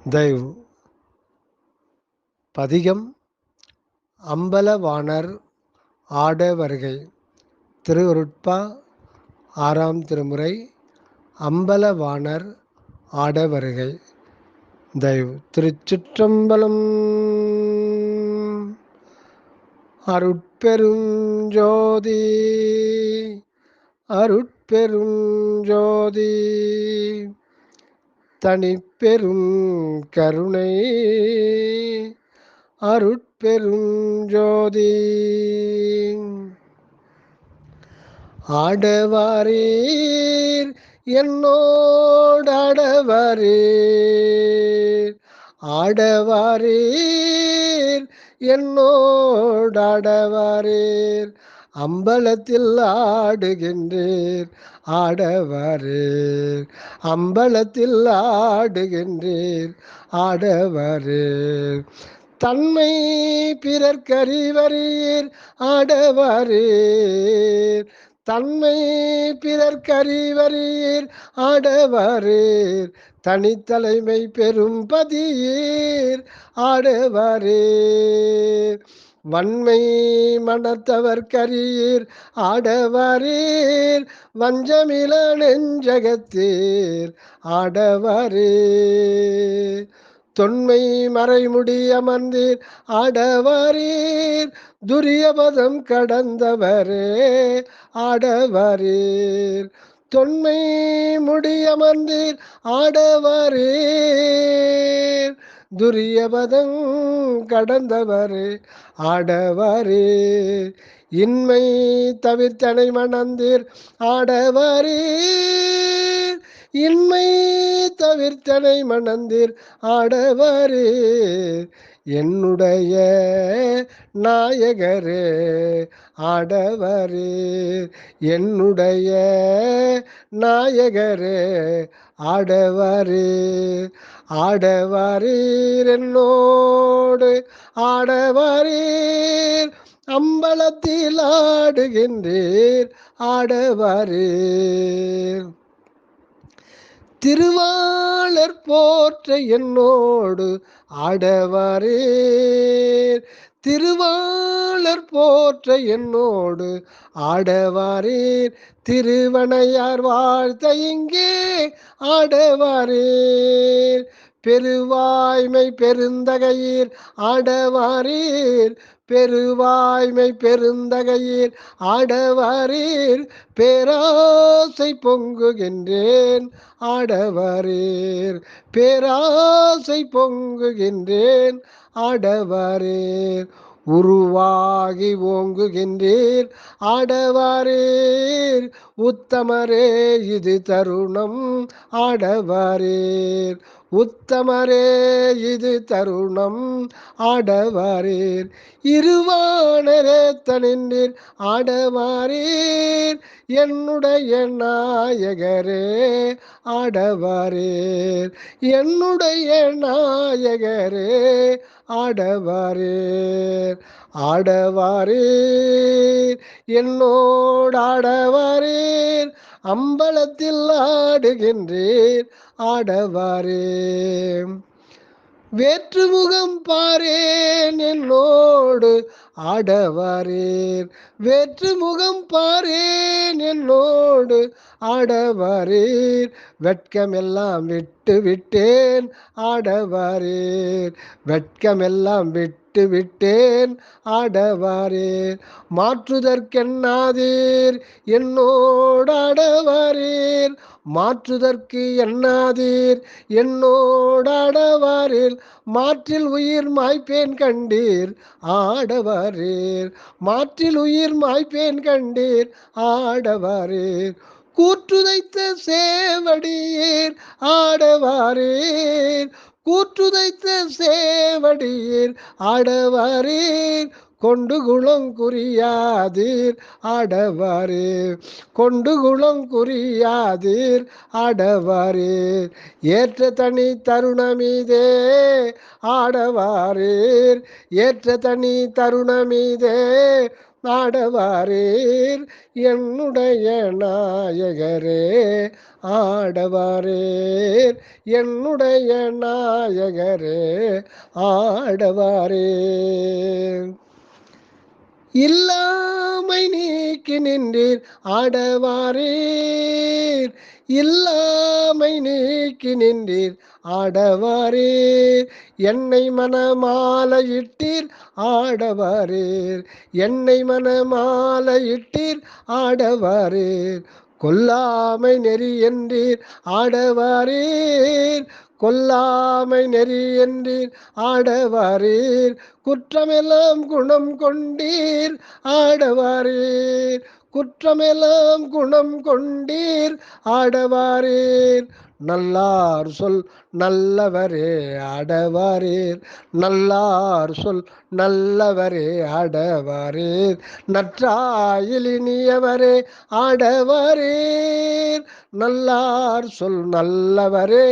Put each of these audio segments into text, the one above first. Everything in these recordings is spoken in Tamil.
தெய்வ் பதிகம் அம்பலவாணர் ஆட வருகை. திருவருட்பா 6ஆம் திருமுறை. அம்பலவாணர் ஆட வருகை. தெய்வ் திருச்சிற்றம்பலம். அருட்பெருஞ்சோதி அருட்பெருஞ்சோதி தனிப்பெரும் கருணை அருட்பெருஞ்சோதி. ஆடவாரீர் என்னோடாடவாரீர், ஆடவாரீர் என்னோடாடவாரீர், அம்பலத்தில் ஆடுகின்றீர் ஆடவாரீர், அம்பலத்தில் ஆடுகின்றீர் ஆடவாரீர். தன்மை பிறர்க்கறிவரீர் ஆடவாரீர், தன்மை பிறர்க்கறிவரீர் ஆடவாரீர், தனித்தலைமை பெரும் பதியீர் ஆடவாரீர். வன்மை மனத்தவர்க்கரியீர் ஆடவாரீர், வஞ்சமில நெஞ்சகத்தீர் ஆடவாரீர். தொன்மை மறைமுடி அமர்ந்தீர் ஆடவாரீர், துரியபதம் கடந்தவரே ஆடவாரீர். தொன்மை முடியமர்ந்தீர் ஆடவாரீர், துரியபதம் கடந்தவரே ஆடவாரீர். இன்மை தவிர்த்தனை மணந்தீர் ஆடவாரீர், இன்மை தவிர்த்தனை மணந்தீர் ஆடவாரீர். என்னுடைய நாயகரே ஆடவாரீர், என்னுடைய நாயகரே ஆடவாரீர். ஆடவாரீர் என்னோடு ஆடவாரீர், அம்பலத்தில் ஆடுகின்றீர் ஆடவாரீர். திருவாளர் போற்ற என்னோடு ஆடவாரீர், திருவாளர் போற்ற என்னோடு ஆடவாரீர். திருவனையார் வாழ்த்த இங்கே ஆடவாரீர், பெருவாய்மை பெருந்தகையீர் ஆடவாரீர், பெருவாய்மை பெருந்தகையீர் ஆடவாரீர். பேராசை பொங்குகின்றேன் ஆடவாரீர், பேராசை பொங்குகின்றேன் ஆடவாரீர். உருவாகி ஓங்குகின்றீர் ஆடவாரீர், உத்தமரே இது தருணம் ஆடவாரீர், உத்தமரே இது தருணம் ஆடவாரீர். இருவானரே தனின்றீர் ஆடவாரீர், என்னுடைய நாயகரே ஆடவாரீர், என்னுடைய நாயகரே ஆடவாரீர். ஆடவாரீர் என்னோடு ஆடவாரீர், அம்பலத்தில் ஆடுகின்றீர் ஆடவாரீர். வேற்றுமுகம் பாரேன் என்னோடு ஆடவாரீர், வேற்றுமுகம் பாரேன் என்னோடு ஆடவாரீர். வெட்கமெல்லாம் விட்டு விட்டேன் ஆடவாரீர், வெட்கமெல்லாம் விட்டு விட்டேன் ஆடவாரீர். மாற்றுதற்கென்னாதீர் என்னோடு ஆடவாரீர், மாற்றுதற்கு எண்ணாதீர் என்னோடு ஆடவாரீர். மாற்றில் உயிர் மாய்ப்பேன் கண்டீர் ஆடவாரீர், மாற்றில் உயிர் மாய்ப்பேன் கண்டீர் ஆடவாரீர். கூற்றுதைத்த சேவடியீர் ஆடவாரீர், கூற்றுதைத்த சேவடியீர் ஆடவாரீர். கொண்டு குளம் குறியாதீர் ஆடவாரீர், கொண்டு குளம் குறியாதீர் ஆடவாரீர். ஏற்ற தனி தருணமீதே ஆடவாரீர், ஏற்ற தனி தருணமீதே ஆடவாரீர் என்னுடைய நாயகரே ஆடவாரீர் என்னுடைய நாயகரே ஆடவாரீர். இல்லாமை நீக்கி நின்றீர் ஆடவாரீர் இல்லாமை நீக்கி நின்றீர் ஆடவாரீர் என்னை மனமாலையிட்டீர் ஆடவாரீர் என்னை மனமாலையிட்டீர் ஆடவாரீர் கொல்லாமை நெறி என்றீர் ஆடவாரீர் கொல்லாமை நெறி என்றீர் ஆடவாரீர் குற்றமெல்லாம் குணம் கொண்டீர் ஆடவாரீர் குற்றமெல்லாம் குணம் கொண்டீர் ஆடவாரீர் நல்லார் சொல் நல்லவரே ஆடவாரீர் நல்லார் சொல் நல்லவரே ஆடவாரீர் நற்றாயிலினியவரே ஆடவாரீர் நல்லார் சொல் நல்லவரே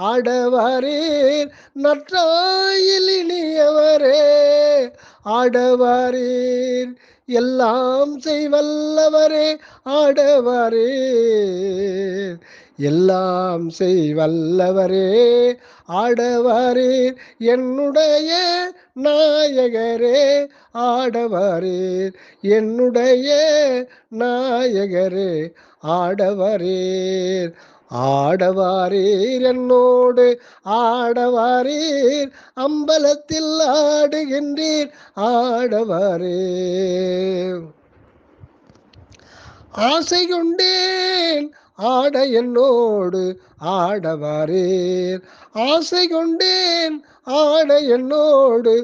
ஆடவாரீர் நற்றாயிலினியவரே ஆடவாரீர் எல்லாம் செய்வல்லவரே ஆடவாரீர் எல்லாம் செய்வல்லவரே ஆடவாரீர் என்னுடைய நாயகரே ஆடவாரீர் என்னுடைய நாயகரே ஆடவாரீர் ஆடவாரீர் என்னோடு ஆடவாரீர் அம்பலத்தில் ஆடுகின்றீர் ஆடவாரீர் ஆசை கொண்டேன் ஆட என்னோடு ஆடவாரீர் ஆசை கொண்டேன் ஆட என்னோடு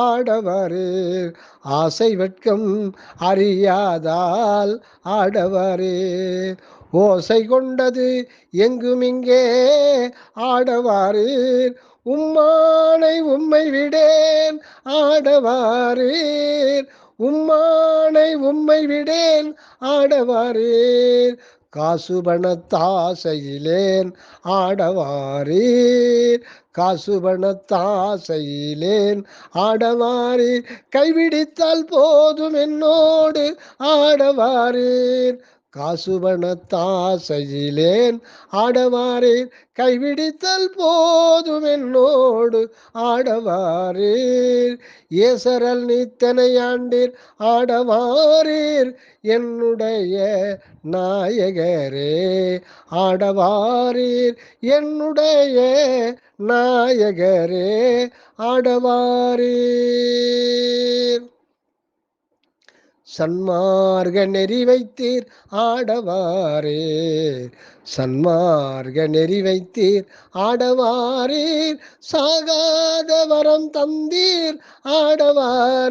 ஆடவாரீர் ஆசை வெட்கம் அறியாதால் ஆடவாரீர் ஓசை கொண்டது எங்குமிங்கே ஆடவாரீர் உம்மானை உம்மை விடேன் ஆடவாரீர் உம்மானை உம்மை விடேன் ஆடவாரீர் காசு பணத்தாசையிலேன் ஆடவாரீர் காசு பணத்தாசையிலேன் ஆடவாரீர் கைவிடித்தால் போதும் என்னோடு ஆடவாரீர் காசு பணத்தாசையிலேன் ஆடவாரீர் கைவிடித்தல் போதும் என்னோடு ஆடவாரீர் ஏசரல் நீத்தனையாண்டீர் ஆடவாரீர் என்னுடைய நாயகரே ஆடவாரீர் என்னுடைய நாயகரே ஆடவாரீர் சன்மார்க நெறி வைத்தீர் ஆடவாரீர் சன்மார்க நெறி வைத்தீர் ஆடவாரீர் சாகாத வரம் தந்தீர்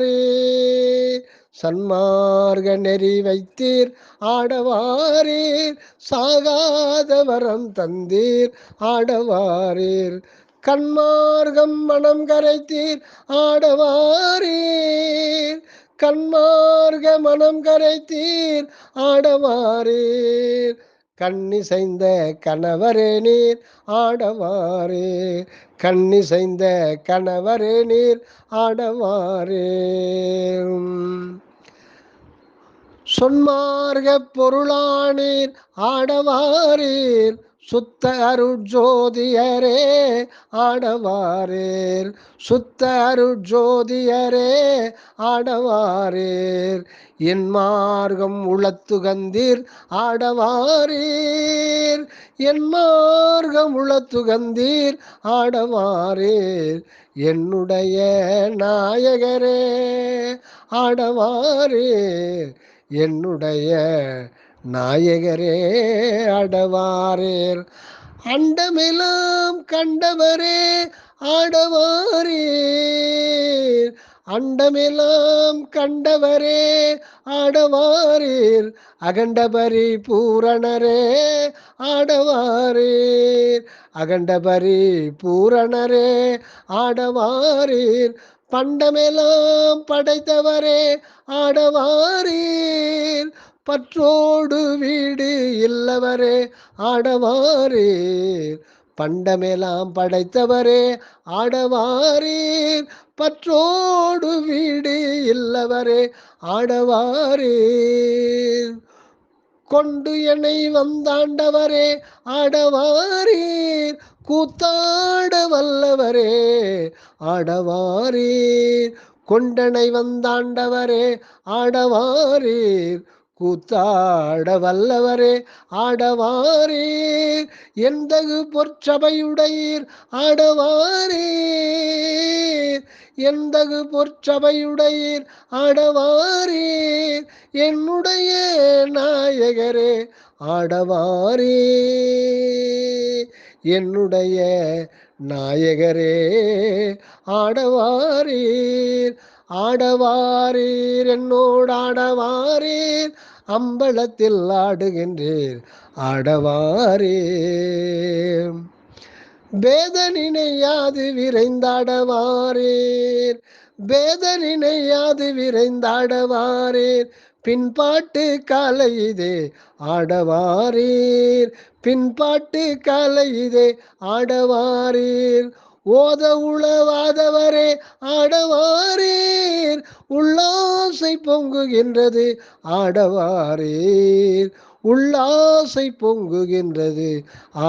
ஆடவாரீர் சன்மார்க நெறி வைத்தீர் ஆடவாரீர் சாகாத வரம் தந்தீர் ஆடவாரீர் கண்மார்க்கம் மனம் கரைத்தீர் ஆடவாரீர் கண்மார்க மனம் கரைத்தீர் ஆடவாரீர் கண்ணிசைந்த கணவரே நீர் ஆடவாரீர் கண்ணிசைந்த கணவரே நீர் ஆடவாரீர் சொன்மார்க பொருளானீர் ஆடவாரீர் சுத்த அருட்ஜோதியரே ஆடவாரீர் சுத்த அருட்ஜோதியரே ஆடவாரீர் என் மார்க்கம் உளத்துகந்தீர் ஆடவாரீர் என் மார்க்கம் உளத்துகந்தீர் ஆடவாரீர் என்னுடைய நாயகரே ஆடவாரீர் என்னுடைய நாயகரே ஆடவாரீர் அண்டமெல்லாம் கண்டவரே ஆடவாரீர் அண்டமெல்லாம் கண்டவரே ஆடவாரீர் அகண்டபரி பூரணரே ஆடவாரீர் அகண்டபரி பூரணரே ஆடவாரீர் பண்டமெல்லாம் படைத்தவரே ஆடவாரீர் பற்றோடு வீடு இல்லவரே ஆடவாரீர் பண்டமெல்லாம் படைத்தவரே ஆடவாரீர், பற்றோடு வீடு இல்லவரே ஆடவாரீர், கொண்டு என்னை வந்தாண்டவரே ஆடவாரீர், கூத்தாட வல்லவரே ஆடவாரீர், கொண்டனை வந்தாண்டவரே ஆடவாரீர், கூத்தாட வல்லவரே ஆடவாரீர், எந்தகு பொற்சபையுடையீர் ஆடவாரீர், எந்தகு பொற்சபையுடையீர் ஆடவாரீர், என்னுடைய நாயகரே ஆடவாரீர், என்னுடைய நாயகரே ஆடவாரீர், ஆடவாரீர் என்னோடு ஆடவாரீர், அம்பலத்தில் ஆடுகின்றீர் ஆடவாரீர், வேதனினையாது விரைந்தாடவாரீர், வேதனினையாது விரைந்தாடவாரீர், பின்பாட்டு காலை இதே ஆடவாரீர், பின்பாட்டு காலை இதே ஆடவாரீர், ஓத உளவாதவரே ஆடவாரீர், உல்லாசை பொங்குகின்றது ஆடவாரீர், உல்லாசை பொங்குகின்றது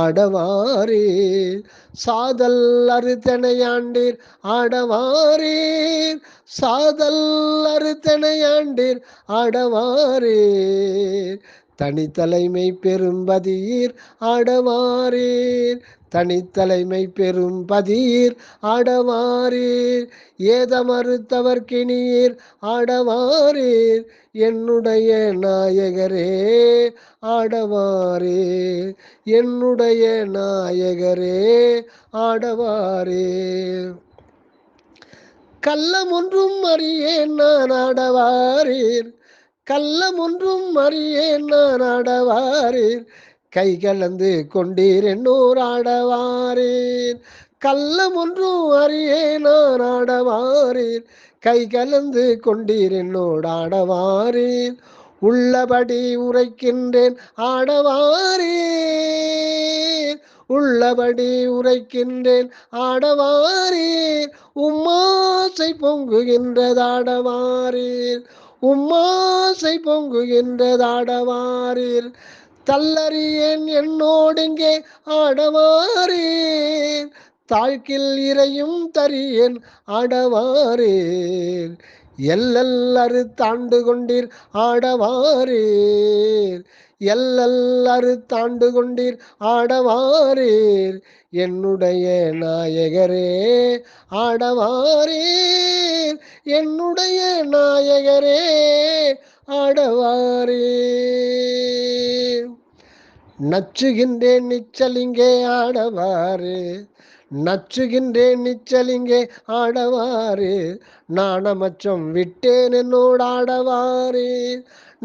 ஆடவாரீர், சாதல் அறுத்தனையாண்டீர் ஆடவாரீர், சாதல் அறுத்தனையாண்டீர் ஆடவாரீர், தனித்தலைமை பெரும்பதீர் ஆடவாரீர், தனித்தலைமை பெரும்பதீர் ஆடவாரீர், ஏதமறுத்தவர்க்கினியீர் ஆடவாரீர், என்னுடைய நாயகரே ஆடவாரீர், என்னுடைய நாயகரே ஆடவாரீர், கள்ளம் ஒன்றும் அறியேன் நான் ஆடவாரீர், கள்ளம் ஒன்றும் அறியேன் நான் ஆடவாரீர், கை கலந்து கொண்டீர் என்னோர் ஆடவாரீர், கள்ளம் ஒன்றும் அறியேன் நான் ஆடவாரீர், கை கலந்து கொண்டீர் என்னோடு ஆடவாரீர், உள்ளபடி உரைக்கின்றேன் ஆடவாரீர், உள்ளபடி உரைக்கின்றேன் ஆடவாரீர், உம்மாசை பொங்குகின்றதாடவாரீர், உம்மாசை பொங்குகின்றதாடவாரீர், தள்ளறியேன் என்னோடுங்கே ஆடவாரீர், தாழ்கில் இறையும் தரியேன் ஆடவாரீர், எல்லல் அறுத்தாண்டு கொண்டீர் ஆடவாரீர், எல்லல் அறுத்தாண்டு கொண்டீர் ஆடவாரீர், என்னுடைய நாயகரே ஆடவாரீர், என்னுடைய நாயகரே ஆடவாரீர், நச்சுகின்றேன் நிச்சலிங்கே ஆடவாரீர், நச்சுகின்றேன் நிச்சலிங்கே ஆடவாரீர், நாணமச்சம் விட்டேன் என்னோடு ஆடவாரீர்,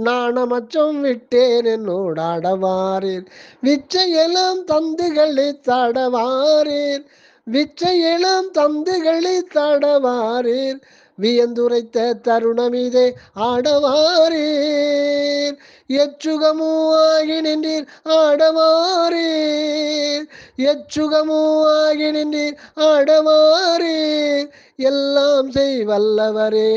நாணமச்சம் விட்டேன் என்னோடு ஆடவாரீர், விச்சையெல்லாம் தந்துகளை தாடவாரீர், விச்சையெல்லாம் தந்துகளை தாடவாரீர், வியந்துரைத்த தருணமிதே ஆடவாரீர், எச்சுகமோ ஆகி நின்றீர் ஆடவாரீர், எச்சுகமோ ஆகி நின்றீர் ஆடவாரீர், எல்லாம் செய்வல்லவரே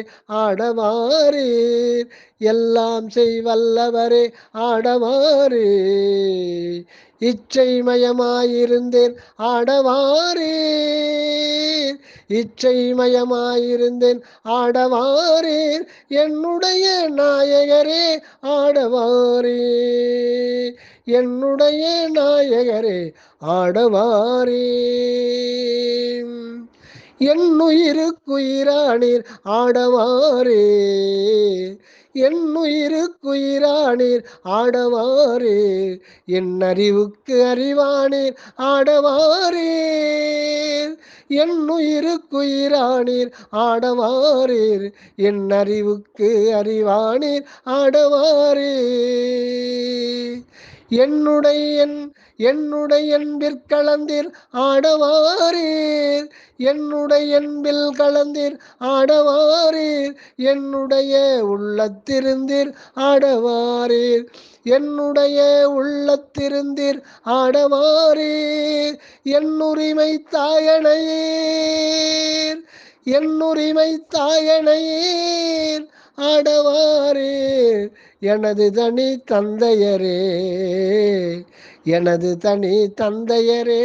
ஆடவாரீர், எல்லாம் செய்வல்லவரே ஆடவாரீர், இச்சைமயமாயிருந்தேன் ஆடவாரீர், இச்சைமயமாயிருந்தேன் ஆடவாரீர், என்னுடைய நாயகரே ஆடவாரீர், என்னுடைய நாயகரே ஆடவாரீர், என்னுயிருக்குயிரானீர் ஆடவாரீர், என்னுயிருக்குயிரானீர் ஆடவாரீர், என் அறிவுக்கு அறிவானீர் ஆடவாரீர், என்னுயிருக்குயிரானீர் ஆடவாரீர், என் அறிவுக்கு அறிவானீர் ஆடவாரீர், என்னுடைய என்னுடைய அன்பிற் கலந்தீர் ஆடவாரீர், என்னுடைய அன்பில் கலந்தீர் ஆடவாரீர், என்னுடைய உள்ளத்திருந்தீர் ஆடவாரீர், என்னுடைய உள்ளத்திருந்தீர் ஆடவாரீர், என்னுரிமை தாயனையீர், என்னுரிமை தாயனையீர் ஆடவாரீர், எனது தனி தந்தையரே, எனது தனி தந்தையரே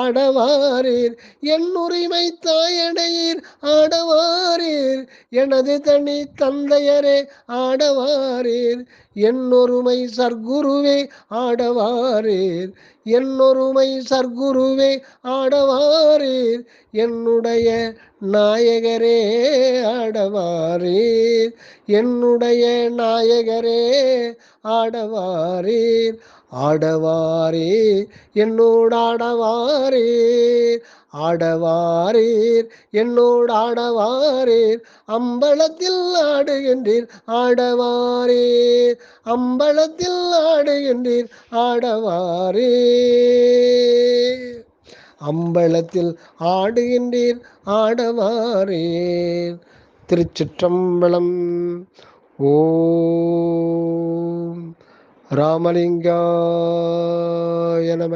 ஆடவாரீர், என்னுரிமை தாயனையீர் ஆடவாரீர், எனது தனி தந்தையரே ஆடவாரீர், என்னொருமை சர்க்குருவே ஆடவாரீர், என்னொருமை சர்க்குருவே ஆடவாரீர், என்னுடைய நாயகரே ஆடவாரீர், என்னுடைய நாயகரே ஆடவாரீர், ஆடவாரீர் என்னோடு ஆடவாரீர், ஆடவாரீர் என்னோடு ஆடவாரீர், அம்பலத்தில் ஆடுகின்றீர் ஆடவாரீர், அம்பலத்தில் ஆடுகின்றீர் ஆடவாரீர், அம்பலத்தில் ஆடுகின்றீர் ஆடவாரீர். திருச்சிற்றம்பலம். ஓம் ராமலிங்காய நம.